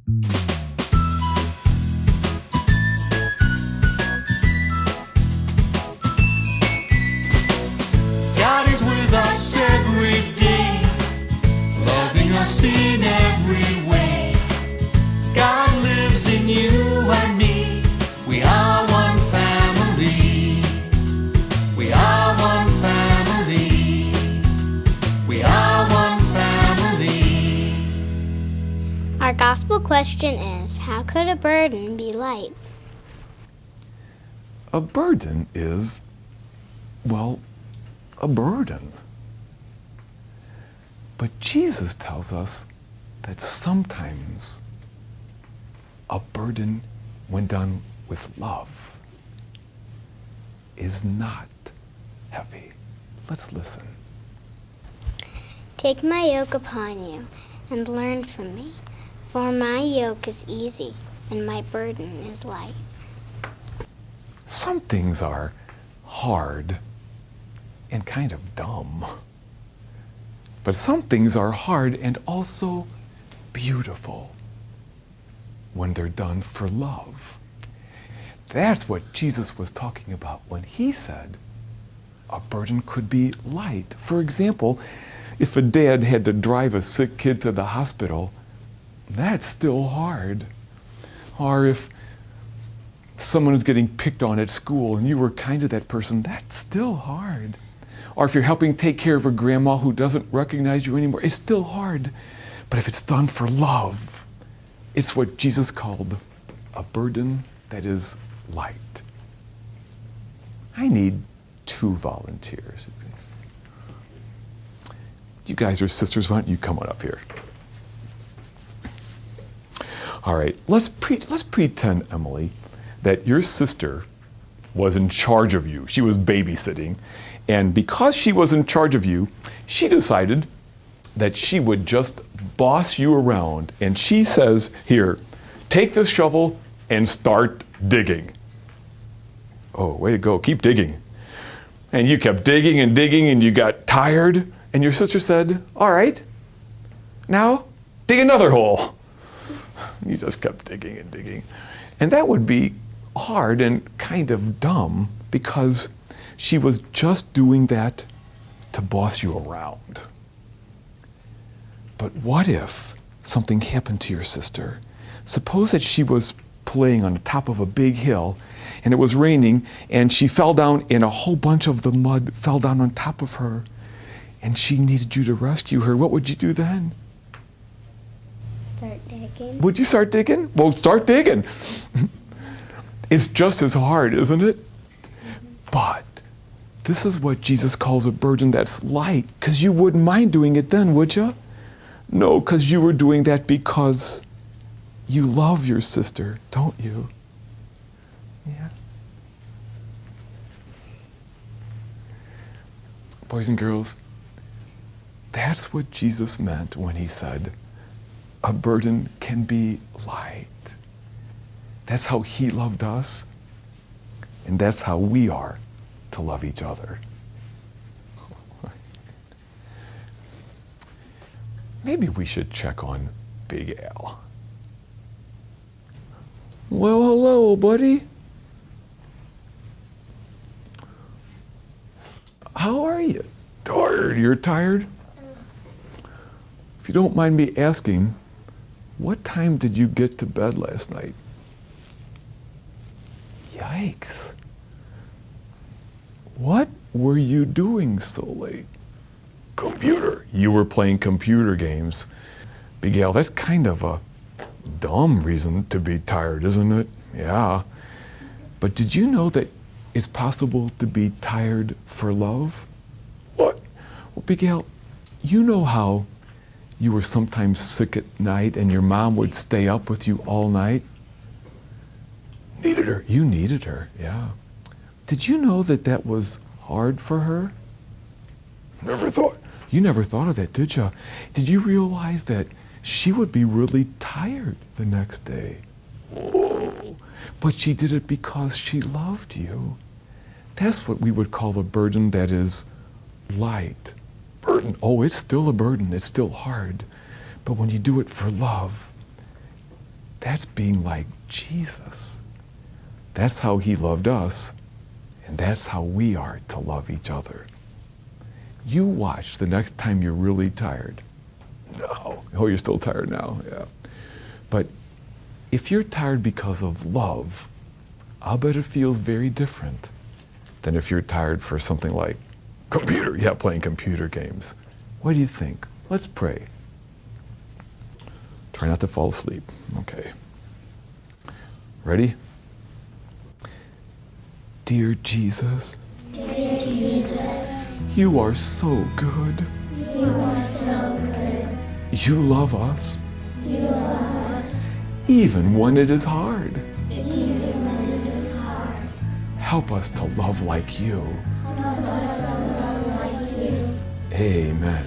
God is with us every day, loving us in every way. God lives in you and me. We are one family. We are one family. We are one family. Our gospel question is, how could a burden be light? A burden is, well, a burden. But Jesus tells us that sometimes a burden, when done with love, is not heavy. Let's listen. Take my yoke upon you and learn from me, for my yoke is easy and my burden is light. Some things are hard and kind of dumb. But some things are hard and also beautiful when they're done for love. That's what Jesus was talking about when he said a burden could be light. For example, if a dad had to drive a sick kid to the hospital, that's still hard. Or if someone is getting picked on at school and you were kind to that person, that's still hard. Or if you're helping take care of a grandma who doesn't recognize you anymore, it's still hard. But if it's done for love, it's what Jesus called a burden that is light. I need 2 volunteers. You guys are sisters, why don't you come on up here? All right, let's pretend, Emily, that your sister was in charge of you. She was babysitting. And because she was in charge of you, she decided that she would just boss you around. And she says, here, take this shovel and start digging. Oh, way to go, keep digging. And you kept digging and digging and you got tired. And your sister said, all right, now dig another hole. You just kept digging and digging. And that would be hard and kind of dumb because she was just doing that to boss you around. But what if something happened to your sister? Suppose that she was playing on the top of a big hill and it was raining and she fell down and a whole bunch of the mud fell down on top of her and she needed you to rescue her. What would you do then? Start digging. Would you start digging? Well, start digging. It's just as hard, isn't it? But this is what Jesus calls a burden that's light, because you wouldn't mind doing it then, would you? No, because you were doing that because you love your sister, don't you? Yeah. Boys and girls, that's what Jesus meant when he said, a burden can be light. That's how he loved us, and that's how we are to love each other. Maybe we should check on Big Al. Well, hello, buddy. How are you? Tired? You're tired? If you don't mind me asking, what time did you get to bed last night? Yikes. What were you doing so late? Computer. You were playing computer games. Big Al, that's kind of a dumb reason to be tired, isn't it? Yeah. But did you know that it's possible to be tired for love? What? Well, Big Al, you know how you were sometimes sick at night and your mom would stay up with you all night? Needed her. You needed her, yeah. Did you know that that was hard for her? You never thought of that, did you? Did you realize that she would be really tired the next day? Oh, but she did it because she loved you. That's what we would call a burden that is light. Burden, oh, it's still a burden, it's still hard. But when you do it for love, That's being like Jesus. That's how he loved us, and that's how we are to love each other. You watch the next time you're really tired. No. Oh, you're still tired now, yeah. But if you're tired because of love, I'll bet it feels very different than if you're tired for something like playing computer games. What do you think? Let's pray. Try not to fall asleep. Okay. Ready? Dear Jesus, you are so good. You love us. Even when it is hard. Help us to love like you. Amen.